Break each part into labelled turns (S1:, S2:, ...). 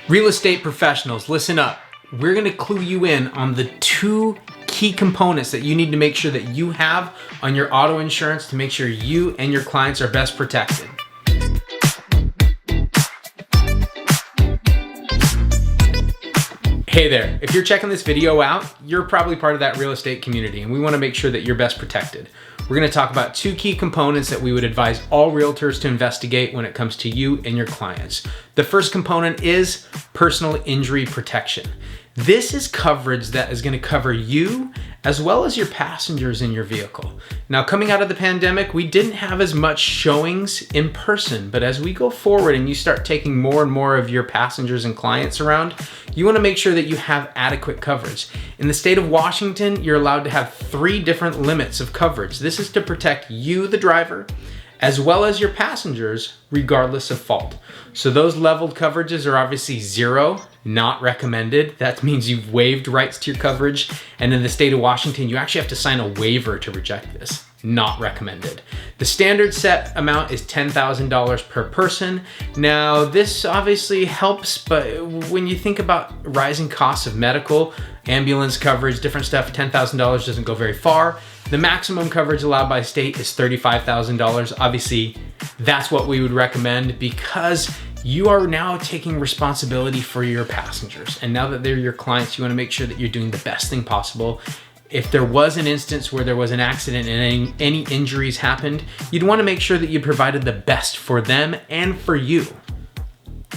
S1: Real estate professionals, listen up. We're gonna clue you in on the two key components that you need to make sure that you have on your auto insurance to make sure you and your clients are best protected. Hey there, if you're checking this video out, you're probably part of that real estate community and we wanna make sure that you're best protected. We're gonna talk about two key components that we would advise all realtors to investigate when it comes to you and your clients. The first component is personal injury protection. This is coverage that is going to cover you as well as your passengers in your vehicle. Now, coming out of the pandemic, we didn't have as much showings in person, but as we go forward and you start taking more and more of your passengers and clients around, you want to make sure that you have adequate coverage. In the state of Washington, you're allowed to have 3 different limits of coverage. This is to protect you, the driver, as well as your passengers, regardless of fault. So those leveled coverages are obviously 0, not recommended. That means you've waived rights to your coverage. And in the state of Washington, you actually have to sign a waiver to reject this. Not recommended. The standard set amount is $10,000 per person. Now, this obviously helps, but when you think about rising costs of medical, ambulance coverage, different stuff, $10,000 doesn't go very far. The maximum coverage allowed by state is $35,000. Obviously, that's what we would recommend because you are now taking responsibility for your passengers. And now that they're your clients, you want to make sure that you're doing the best thing possible. If there was an instance where there was an accident and any injuries happened, you'd want to make sure that you provided the best for them and for you.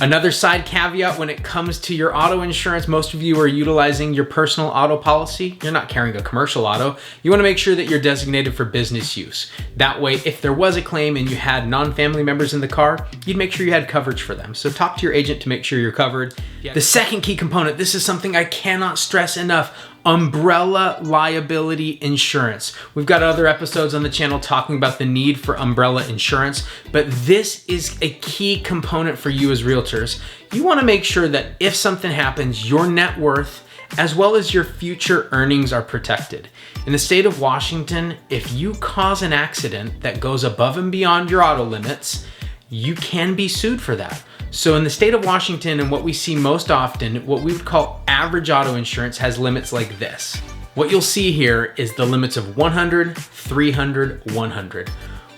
S1: Another side caveat when it comes to your auto insurance, most of you are utilizing your personal auto policy. You're not carrying a commercial auto. You want to make sure that you're designated for business use. That way, if there was a claim and you had non-family members in the car, you'd make sure you had coverage for them. So talk to your agent to make sure you're covered. The second key component, this is something I cannot stress enough, umbrella liability insurance. We've got other episodes on the channel talking about the need for umbrella insurance, but this is a key component for you as realtors. You want to make sure that if something happens, your net worth as well as your future earnings are protected. In the state of Washington, if you cause an accident that goes above and beyond your auto limits, you can be sued for that. So in the state of Washington, and what we see most often, what we would call average auto insurance has limits like this. What you'll see here is the limits of 100, 300, 100.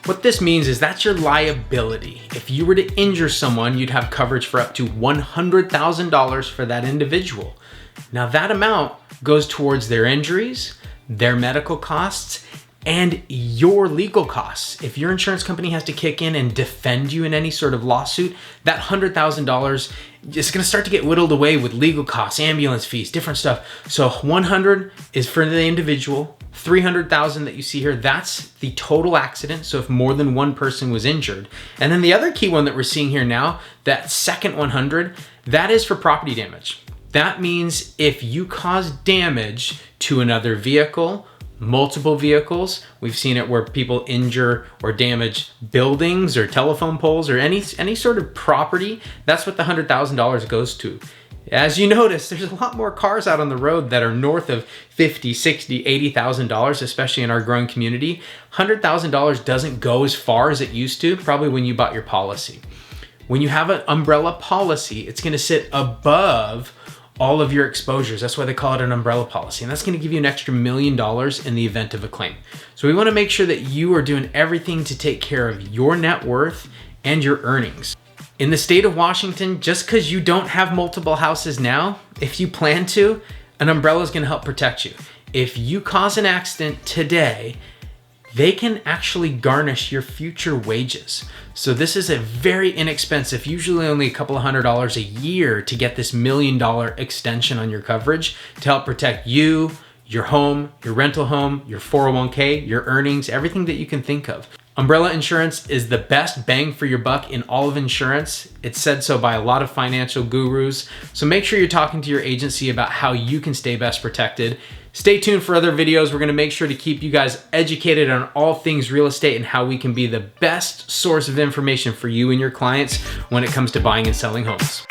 S1: What this means is that's your liability. If you were to injure someone, you'd have coverage for up to $100,000 for that individual. Now that amount goes towards their injuries, their medical costs, and your legal costs. If your insurance company has to kick in and defend you in any sort of lawsuit, that $100,000 is gonna start to get whittled away with legal costs, ambulance fees, different stuff. So 100 is for the individual, 300,000 that you see here, that's the total accident. So if more than one person was injured. And then the other key one that we're seeing here now, that second 100, that is for property damage. That means if you cause damage to another vehicle, multiple vehicles. We've seen it where people injure or damage buildings or telephone poles or any sort of property. That's what the $100,000 goes to. As you notice, there's a lot more cars out on the road that are north of $50,000, $60,000, $80,000, especially in our growing community. $100,000 doesn't go as far as it used to, probably when you bought your policy. When you have an umbrella policy, it's gonna sit above all of your exposures. That's why they call it an umbrella policy. And that's gonna give you an extra $1 million in the event of a claim. So we wanna make sure that you are doing everything to take care of your net worth and your earnings. In the state of Washington, just because you don't have multiple houses now, if you plan to, an umbrella is gonna help protect you. If you cause an accident today, they can actually garnish your future wages. So this is a very inexpensive, usually only a couple of $100 a year to get this $1 million extension on your coverage to help protect you, your home, your rental home, your 401k, your earnings, everything that you can think of. Umbrella insurance is the best bang for your buck in all of insurance. It's said so by a lot of financial gurus. So make sure you're talking to your agency about how you can stay best protected. Stay tuned for other videos. We're gonna make sure to keep you guys educated on all things real estate and how we can be the best source of information for you and your clients when it comes to buying and selling homes.